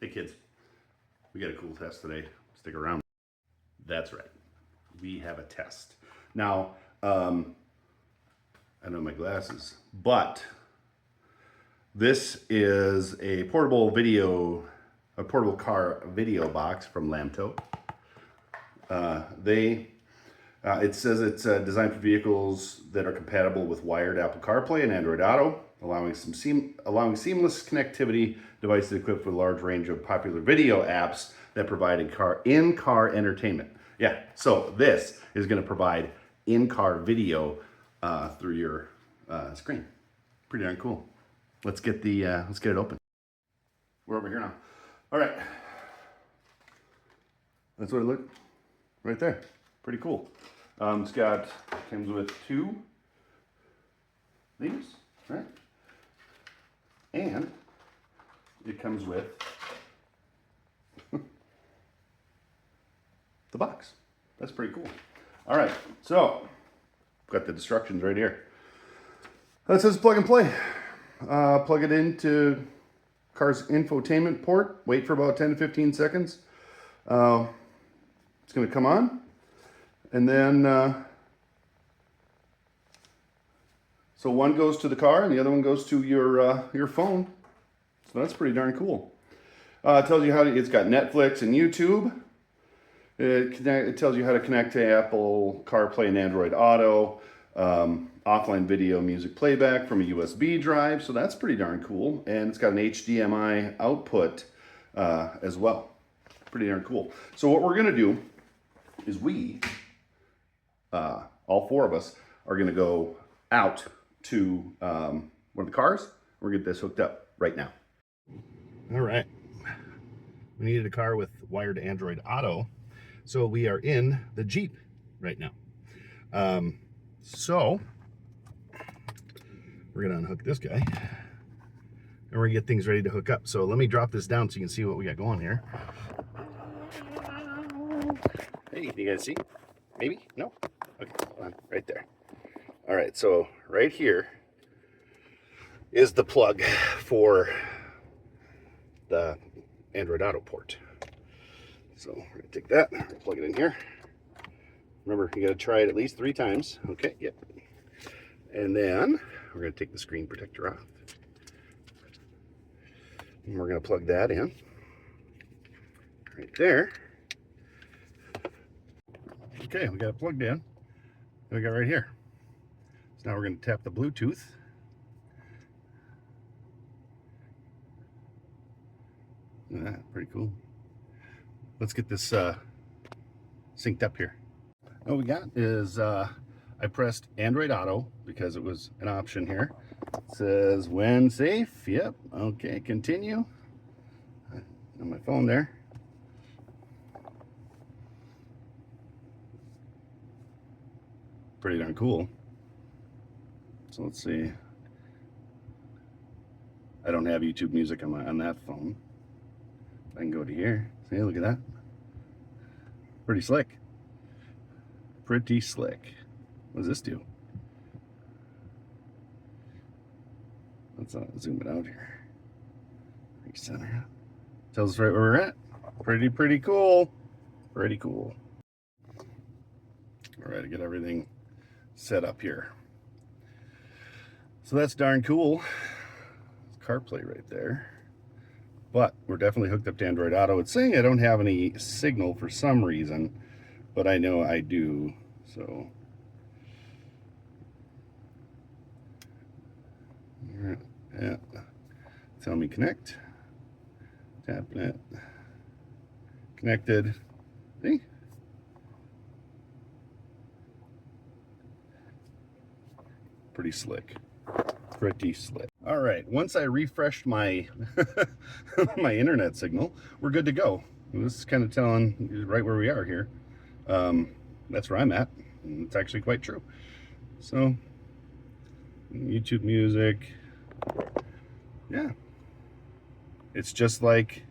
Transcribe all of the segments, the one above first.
Hey kids, we got a cool test today. Stick around. That's right. We have a test. Now, I know my glasses, but this is a portable car video box from LAMTTO. It says it's designed for vehicles that are compatible with wired Apple CarPlay and Android Auto, allowing seamless connectivity. Devices equipped with a large range of popular video apps that provide in-car entertainment. Yeah, so this is going to provide in-car video through your screen. Pretty darn cool. Let's get it open. We're over here now. All right, that's what it looked right there. Pretty cool. Comes with two these, right? And it comes with the box. That's pretty cool. All right, so got the instructions right here. That says plug and play. Plug it into car's infotainment port. Wait for about 10 to 15 seconds. It's going to come on. And then, so one goes to the car and the other one goes to your phone. So that's pretty darn cool. It tells you it's got Netflix and YouTube. It tells you how to connect to Apple CarPlay and Android Auto. Offline video music playback from a USB drive. So that's pretty darn cool. And it's got an HDMI output as well. Pretty darn cool. So what we're going to do is all four of us are going to go out to one of the cars. We're going to get this hooked up right now. All right. We needed a car with wired Android Auto. So we are in the Jeep right now. So we're going to unhook this guy. And we're going to get things ready to hook up. So let me drop this down so you can see what we got going here. Hey, you guys see? Maybe? No? Okay, hold on. Right there. All right, so right here is the plug for the Android Auto port. So we're going to take that, plug it in here. Remember, you got to try it at least 3 times. Okay, yep. And then we're going to take the screen protector off. And we're going to plug that in right there. Okay, we got it plugged in. We got right here. So now we're going to tap the Bluetooth. Look at that, pretty cool. Let's get this synced up here. What we got is I pressed Android Auto because it was an option here. It says when safe. Yep. Okay, continue. On my phone there. Pretty darn cool. So let's see. I don't have YouTube music on that phone. I can go to here. See, look at that. Pretty slick. Pretty slick. What does this do? Let's zoom it out here. Recenter. Tells us right where we're at. Pretty cool. Pretty cool. All right, to get everything set up here. So that's darn cool. CarPlay right there. But we're definitely hooked up to Android Auto. It's saying I don't have any signal for some reason, but I know I do. So yeah. Tell me connect. Tapping it. Connected. See? Pretty slick. Pretty slick. All right, once I refreshed my my internet signal, we're good to go. This is kind of telling you right where we are here. That's where I'm at. And it's actually quite true. So, YouTube music. Yeah. It's just like,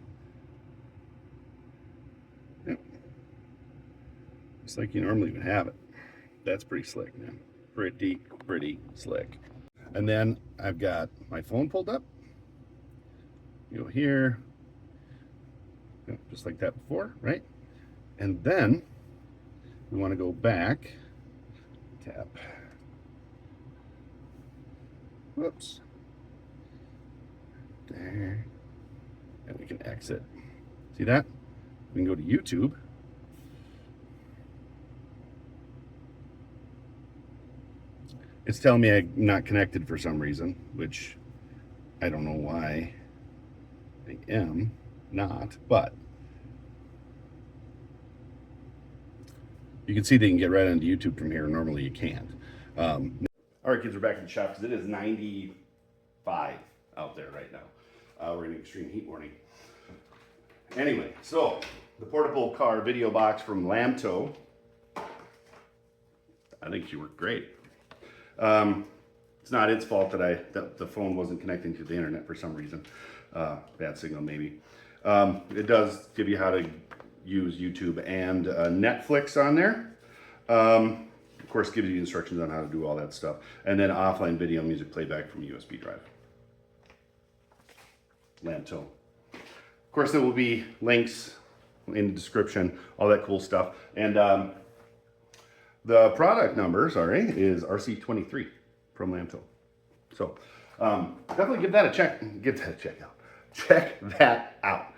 yeah, it's like you normally would have it. That's pretty slick, man. Pretty slick. And then I've got my phone pulled up. You go here, just like that before, right? And then we want to go back, tap, whoops, there, and we can exit. See that? We can go to YouTube. It's telling me I'm not connected for some reason, which I don't know why I am not, but you can see they can get right onto YouTube from here. Normally you can't. All right, kids, we're back in the shop because it is 95 out there right now. We're in an extreme heat warning. Anyway, so the portable car video box from LAMTTO. I think she worked great. It's not its fault that the phone wasn't connecting to the internet for some reason. Bad signal maybe. It does give you how to use YouTube and Netflix on there. Of course, gives you instructions on how to do all that stuff. And then offline video music playback from USB drive. LAMTTO. Of course, there will be links in the description, all that cool stuff. And the product number, is RC23 from LAMTTO. So definitely give that a check. Check that out.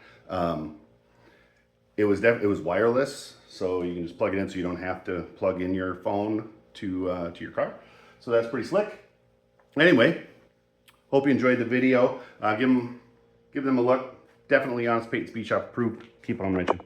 It was wireless, so you can just plug it in, so you don't have to plug in your phone to your car. So that's pretty slick. Anyway, hope you enjoyed the video. Give them a look. Definitely Honest Paint Speed Shop approved. Keep on wrenching.